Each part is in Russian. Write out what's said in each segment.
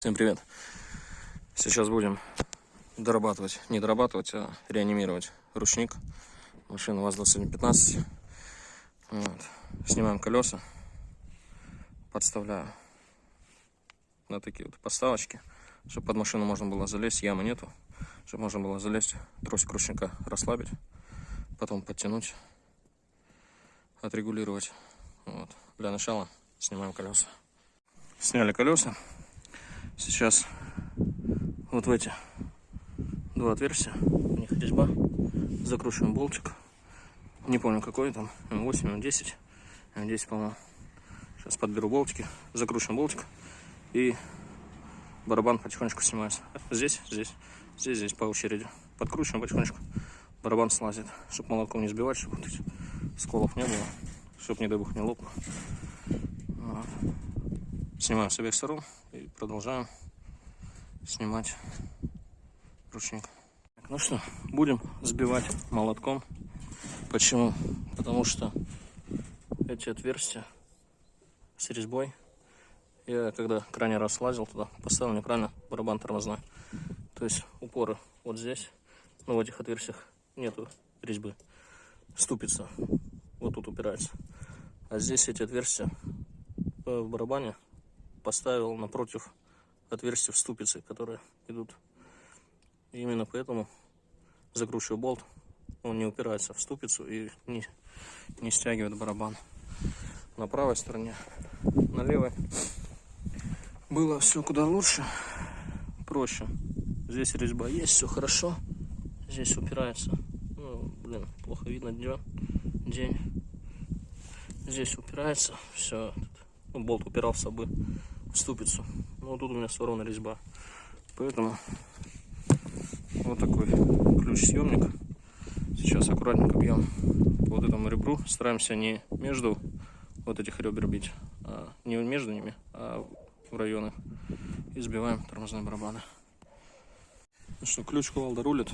Всем привет! Сейчас будем не дорабатывать, а реанимировать ручник машины ВАЗ-2115. Вот. Снимаем колеса, подставляю на такие вот подставочки, чтобы под машину можно было залезть, ямы нету, чтобы можно было залезть, тросик ручника расслабить, потом подтянуть, отрегулировать. Вот. Для начала снимаем колеса. Сняли колеса. Сейчас вот в эти два отверстия, у них резьба, закручиваем болтик, не помню какой там, М8, М10, М10 по-моему. Сейчас подберу болтики, закручиваем болтик и барабан потихонечку снимается. Здесь по очереди подкручиваем потихонечку, барабан слазит, чтобы молотком не сбивать, чтобы вот этих сколов не было, чтобы, не дай бог, не лопнул. Вот. Снимаем с обеих сторон и продолжаем снимать ручник. Ну что, будем сбивать молотком. Почему? Потому что эти отверстия с резьбой, я когда крайний раз лазил туда, поставил неправильно барабан тормозной. То есть упоры вот здесь, но в этих отверстиях нету резьбы. Ступица вот тут упирается. А здесь эти отверстия в барабане поставил напротив отверстий в ступице, которые идут. И именно поэтому закручиваю болт, он не упирается в ступицу и не стягивает барабан. На правой стороне, на левой было все куда лучше, проще. Здесь резьба есть, все хорошо. Здесь упирается, плохо видно день. Здесь упирается, все, болт упирался бы в ступицу. Но тут у меня сорвана резьба, поэтому вот такой ключ-съемник. Сейчас аккуратненько бьем по вот этому ребру. Стараемся не между вот этих ребер бить, не между ними, а в районах. И сбиваем тормозные барабаны. Ну что, ключ кувалда рулит.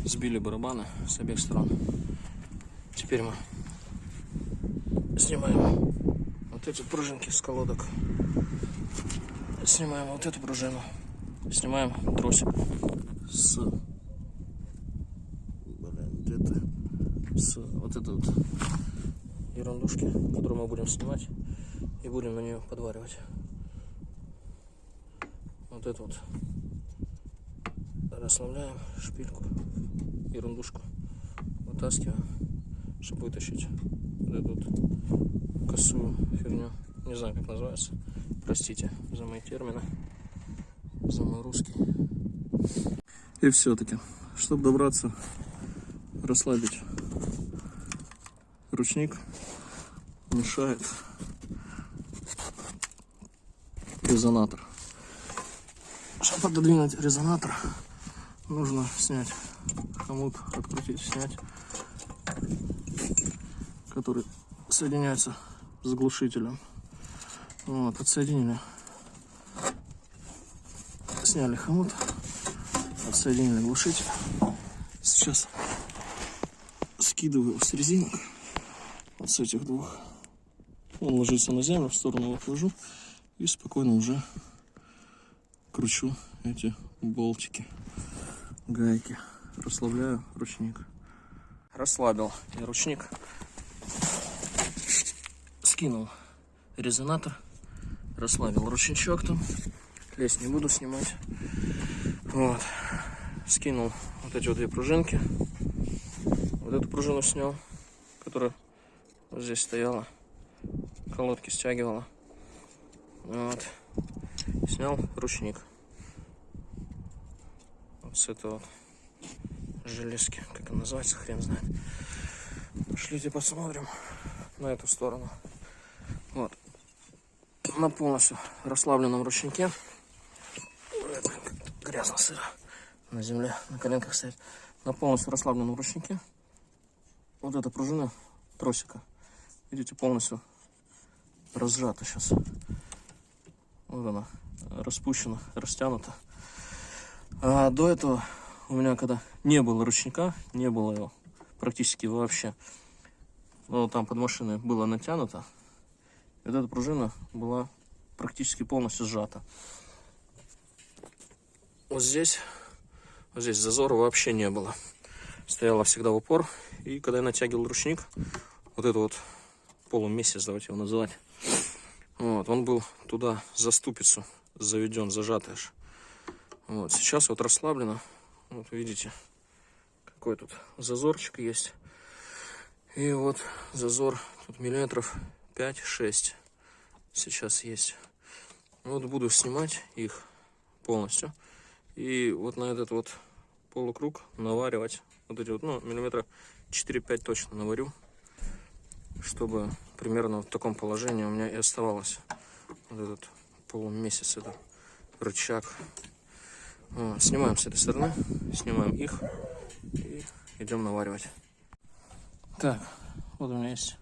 Сбили барабаны с обеих сторон. Теперь мы снимаем вот эти пружинки с колодок. Снимаем вот эту пружину. Снимаем тросик с вот этой вот ерундушки, которую мы будем снимать, и будем на нее подваривать. Вот эту вот расслабляем, шпильку, ерундушку вытаскиваем, чтобы вытащить вот эту вот косую фигню. Не знаю, как называется. Простите за мои термины, за мой русский. И все-таки, чтобы добраться, расслабить ручник, мешает резонатор. Чтобы пододвинуть резонатор, нужно снять хомут, открутить, снять, который соединяется с глушителем. Вот, отсоединили, сняли хомут, отсоединили глушитель. Сейчас скидываю с резинок вот с этих двух. Он ложится на землю, в сторону его отложу и спокойно уже кручу эти болтики, гайки. Расслабляю ручник. Расслабил я ручник. Скинул резонатор. Расслабил ручничок там. Лезть не буду снимать. Вот. Скинул вот эти вот две пружинки. Вот эту пружину снял, которая вот здесь стояла. Колодки стягивала. Вот. Снял ручник. Вот с этого вот железки. Как он называется, хрен знает. Пошлите посмотрим на эту сторону. Вот. На полностью расслабленном ручнике. Грязно, сыро. На земле, на коленках стоит. На полностью расслабленном ручнике. Вот эта пружина тросика, видите, полностью разжата сейчас. Вот она, распущена, растянута. А до этого у меня, когда не было ручника, не было его практически вообще, но там под машиной было натянуто, и вот эта пружина была практически полностью сжата. вот здесь зазора вообще не было. Стояла всегда в упор. И когда я натягивал ручник, вот это вот полумесяц, давайте его называть, вот, он был туда за ступицу заведен, зажатый аж. Вот, сейчас вот расслаблено. Вот видите, какой тут зазорчик есть. И вот зазор тут миллиметров 5-6 сейчас есть. Вот буду снимать их полностью. И вот на этот вот полукруг наваривать. Вот эти вот, ну, миллиметра 4-5 точно наварю. Чтобы примерно в таком положении у меня и оставалось. Вот этот полумесяц, этот рычаг. Вот, снимаем с этой стороны. Снимаем их. И идем наваривать. Так, вот у меня есть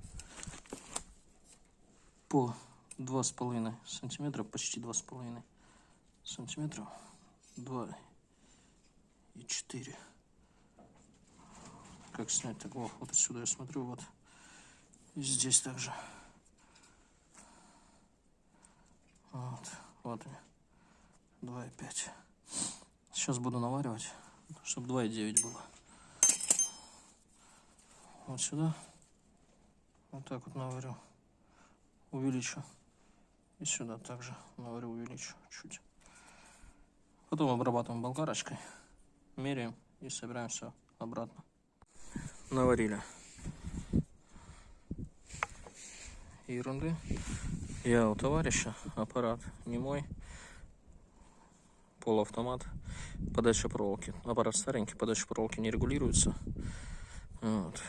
по 2,5 сантиметра, почти 2,5 сантиметра, 2,4. Как снять так? Вот отсюда я смотрю, вот. И здесь также. Вот они. 2,5. Сейчас буду наваривать, чтобы 2,9 было. Вот сюда. Вот так вот наварю. Увеличу. И сюда также наварю, увеличу чуть. Потом обрабатываем болгарочкой. Меряем и собираем все обратно. Наварили. Ерунды. Я у товарища, аппарат не мой, полуавтомат, подача проволоки. Аппарат старенький, подача проволоки не регулируется. Вот.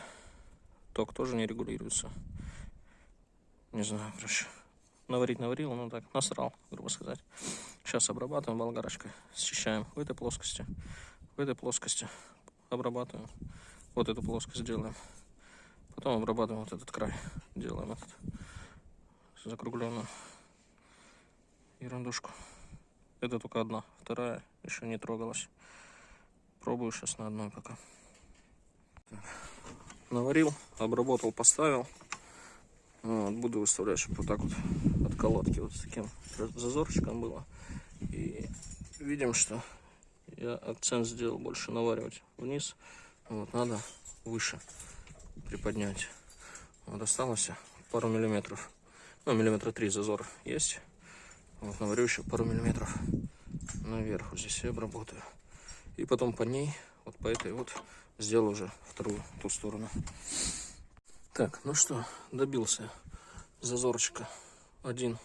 Ток тоже не регулируется. Не знаю, короче. Наварить наварил, ну так, насрал, грубо сказать. Сейчас обрабатываем болгарочкой, счищаем в этой плоскости, обрабатываем. Вот эту плоскость делаем. Потом обрабатываем вот этот край, делаем этот закругленную ерундушку. Это только одна, вторая еще не трогалась. Пробую сейчас на одной пока. Так. Наварил, обработал, поставил. Вот, буду выставлять, чтобы вот так вот от колодки вот с таким зазорчиком было. И видим, что я акцент сделал больше наваривать вниз. Вот, надо выше приподнять. Вот осталось пару миллиметров. Ну, миллиметра 3 зазор есть. Вот, наварю еще пару миллиметров наверх. Вот здесь я обработаю. И потом по ней, вот по этой вот, сделаю уже вторую, ту сторону. Так, ну что, добился зазорчика. Один,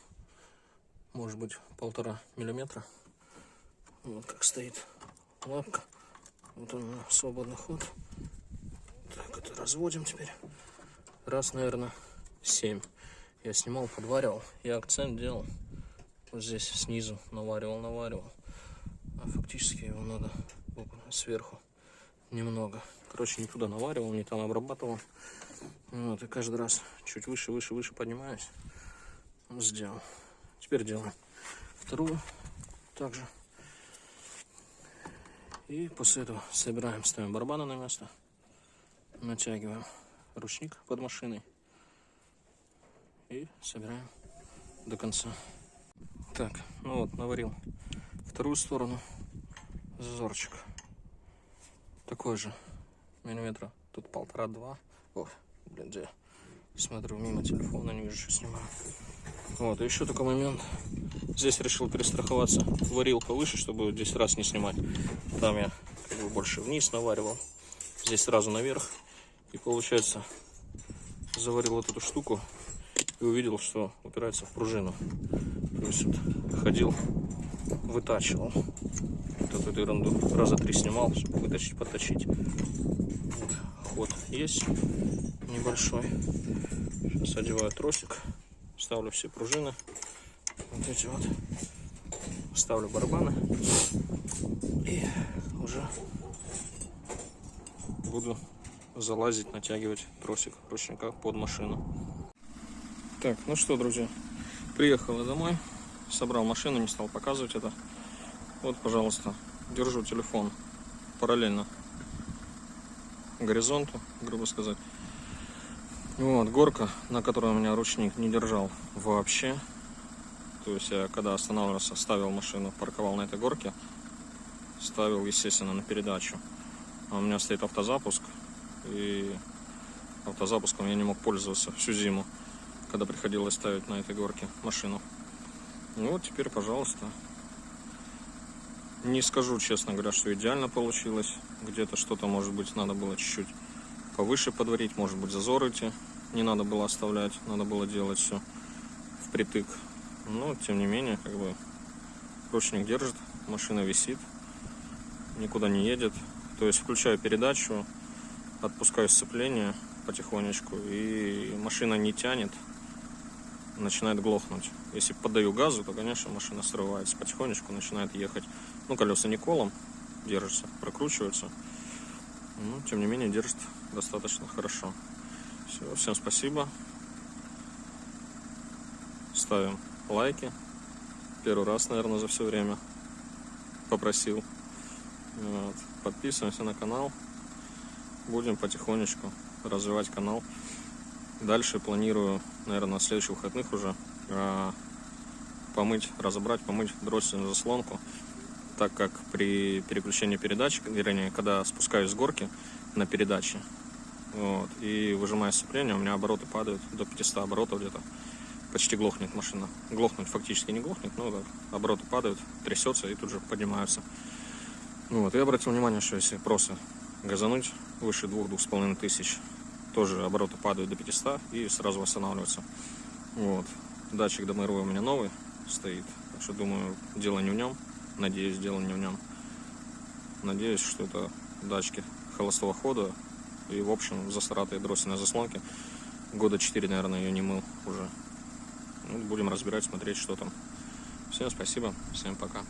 может быть, 1,5 миллиметра. Вот как стоит лапка. Вот он, свободный ход. Так, это разводим теперь. Раз, наверное, 7. Я снимал, подваривал. Я акцент делал. Вот здесь снизу наваривал. А фактически его надо сверху немного. Короче, не туда наваривал, не там обрабатывал. Вот, и каждый раз чуть выше поднимаюсь. Сделал. Теперь делаем вторую также. И после этого собираем, ставим барабаны на место. Натягиваем ручник под машиной. И собираем до конца. Так, ну вот, наварил вторую сторону. Зазорчик. Такой же. Миллиметра. Тут 1,5-2. Ой, блин, где? Смотрю мимо телефона, не вижу, что снимаю. Вот, и еще такой момент. Здесь решил перестраховаться. Варил повыше, чтобы 10 раз не снимать. Там я как бы больше вниз наваривал. Здесь сразу наверх. И получается, заварил вот эту штуку и увидел, что упирается в пружину. То есть вот ходил, вытачивал вот эту ерунду. Раза 3 снимал, чтобы вытащить, подточить. Вот, ход есть небольшой. Сейчас одеваю тросик, ставлю все пружины. Вот эти вот. Ставлю барабаны. И уже буду залазить, натягивать тросик ручника под машину. Так, ну что, друзья, приехал я домой, собрал машину, не стал показывать это. Вот, пожалуйста, держу телефон параллельно горизонту, грубо сказать. Вот, горка, на которой у меня ручник не держал вообще. То есть я, когда останавливался, ставил машину, парковал на этой горке. ставил, естественно, на передачу. А у меня стоит автозапуск, и автозапуском я не мог пользоваться всю зиму, когда приходилось ставить на этой горке машину. Ну вот теперь, пожалуйста. Не скажу, честно говоря, что идеально получилось. Где-то что-то, может быть, надо было чуть-чуть повыше подварить, может быть, зазоры эти не надо было оставлять, надо было делать все впритык. Но, тем не менее, как бы ручник держит, машина висит, никуда не едет. То есть включаю передачу, отпускаю сцепление потихонечку, и машина не тянет, начинает глохнуть. Если поддаю газу, то, конечно, машина срывается потихонечку, начинает ехать. Ну, колеса не колом держатся, прокручиваются. Но, тем не менее, держит достаточно хорошо. Все, всем спасибо. Ставим лайки. Первый раз, наверное, за все время попросил. Вот. Подписываемся на канал. Будем потихонечку развивать канал. Дальше планирую, наверное, на следующих выходных уже помыть дроссельную заслонку, так как при переключении передач, вернее, когда спускаюсь с горки на передаче, вот, и выжимая сцепление, у меня обороты падают до 500 оборотов где-то. Почти глохнет машина. Глохнуть фактически не глохнет, но так, обороты падают, трясется и тут же поднимаются. Вот, я обратил внимание, что если просто газануть выше 2-2,5 тысяч, тоже обороты падают до 500 и сразу восстанавливаются. Вот. Датчик ДМР у меня новый стоит, так что думаю, дело не в нем. Надеюсь, дело не в нем. Надеюсь, что это датчики холостого хода. И, в общем, застаратые дроссельные заслонки. Года 4, наверное, ее не мыл уже. Ну, будем разбирать, смотреть, что там. Всем спасибо, всем пока.